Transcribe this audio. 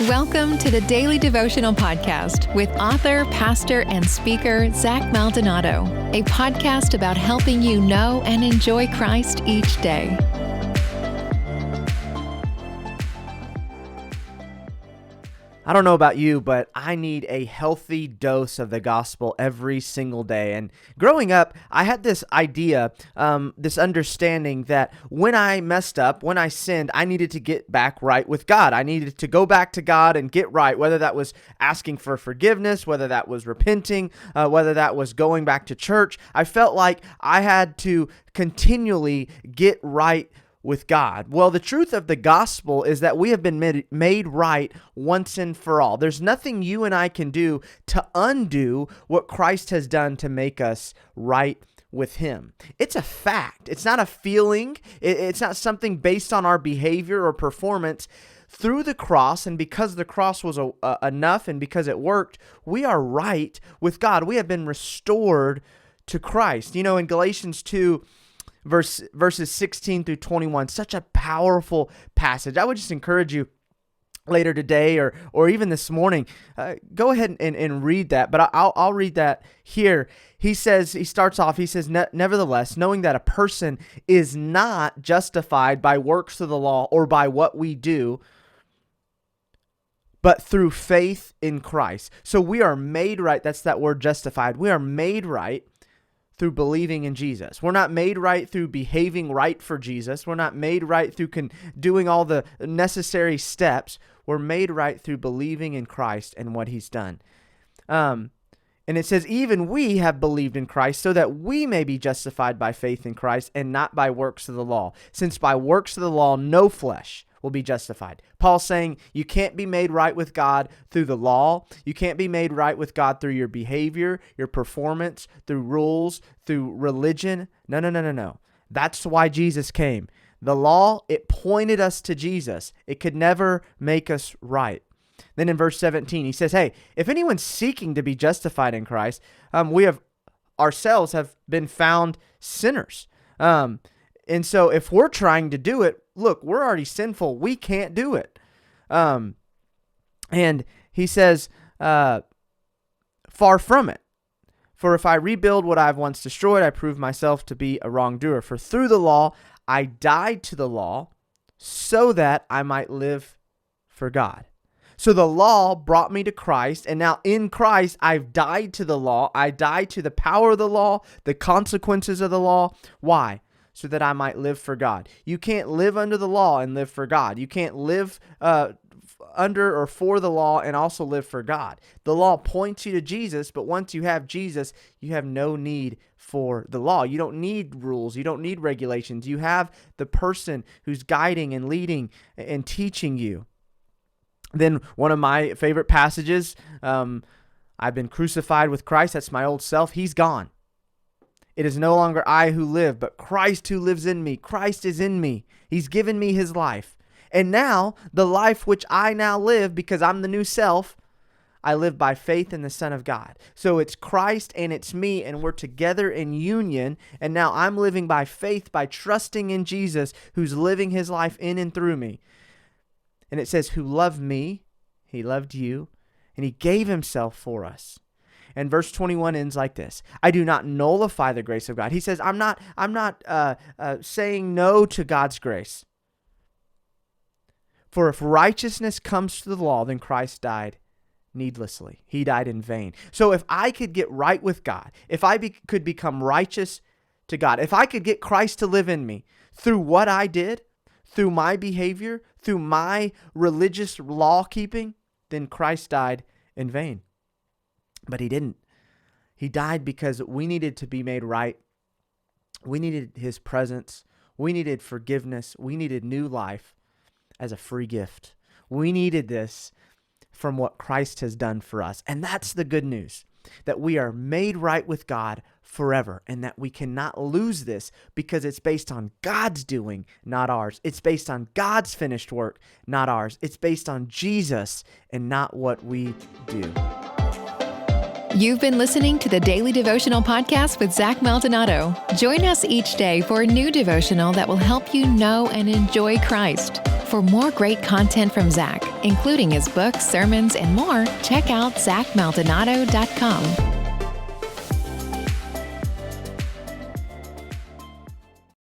Welcome to the Daily Devotional Podcast with author, pastor, and speaker Zach Maldonado, a podcast about helping you know and enjoy Christ each day. I don't know about you, but I need a healthy dose of the gospel every single day. And growing up, I had this idea, this understanding that when I messed up, when I sinned, I needed to get back right with God. I needed to go back to God and get right, whether that was asking for forgiveness, whether that was repenting, whether that was going back to church. I felt like I had to continually get right with God. Well, the truth of the gospel is that we have been made right once and for all. There's nothing you and I can do to undo what Christ has done to make us right with Him. It's a fact. It's not a feeling. It's not something based on our behavior or performance. Through the cross, and because the cross was enough and because it worked, we are right with God. We have been restored to Christ. You know, in Galatians 2, verses 16 through 21, such a powerful passage. I would just encourage you later today or even this morning, go ahead and read that, but I'll read that here. He starts off, nevertheless, knowing that a person is not justified by works of the law or by what we do, but through faith in Christ. So we are made right. That's that word justified. We are made right through believing in Jesus. We're not made right through behaving right for Jesus. We're not made right through doing all the necessary steps. We're made right through believing in Christ and what He's done. And it says, even we have believed in Christ so that we may be justified by faith in Christ and not by works of the law. Since by works of the law, no flesh will be justified. Paul's saying you can't be made right with God through the law. You can't be made right with God through your behavior, your performance, through rules, through religion. No. That's why Jesus came. The law, it pointed us to Jesus. It could never make us right. Then in verse 17, he says, hey, if anyone's seeking to be justified in Christ, we ourselves have been found sinners. And so if we're trying to do it, look, we're already sinful. We can't do it. And he says, far from it. For if I rebuild what I've once destroyed, I prove myself to be a wrongdoer. For through the law, I died to the law so that I might live for God. So the law brought me to Christ, and now in Christ, I've died to the law. I died to the power of the law, the consequences of the law. Why? So that I might live for God. You can't live under the law and live for God. You can't live under or for the law and also live for God. The law points you to Jesus, but once you have Jesus, you have no need for the law. You don't need rules. You don't need regulations. You have the person who's guiding and leading and teaching you. Then one of my favorite passages, I've been crucified with Christ. That's my old self. He's gone. It is no longer I who live, but Christ who lives in me. Christ is in me. He's given me His life. And now, the life which I now live, because I'm the new self, I live by faith in the Son of God. So it's Christ and it's me, and we're together in union. And now I'm living by faith, by trusting in Jesus, who's living His life in and through me. And it says, who loved me, He loved you, and He gave Himself for us. And verse 21 ends like this. I do not nullify the grace of God. He says, I'm not saying no to God's grace. For if righteousness comes to the law, then Christ died needlessly. He died in vain. So if I could get right with God, if I could become righteous to God, if I could get Christ to live in me through what I did, through my behavior, through my religious law keeping, then Christ died in vain. But He didn't. He died because we needed to be made right. We needed His presence. We needed forgiveness. We needed new life as a free gift. We needed this from what Christ has done for us. And that's the good news, that we are made right with God forever, and that we cannot lose this because it's based on God's doing, not ours. It's based on God's finished work, not ours. It's based on Jesus and not what we do. You've been listening to the Daily Devotional Podcast with Zach Maldonado. Join us each day for a new devotional that will help you know and enjoy Christ. For more great content from Zach, including his books, sermons, and more, check out ZachMaldonado.com.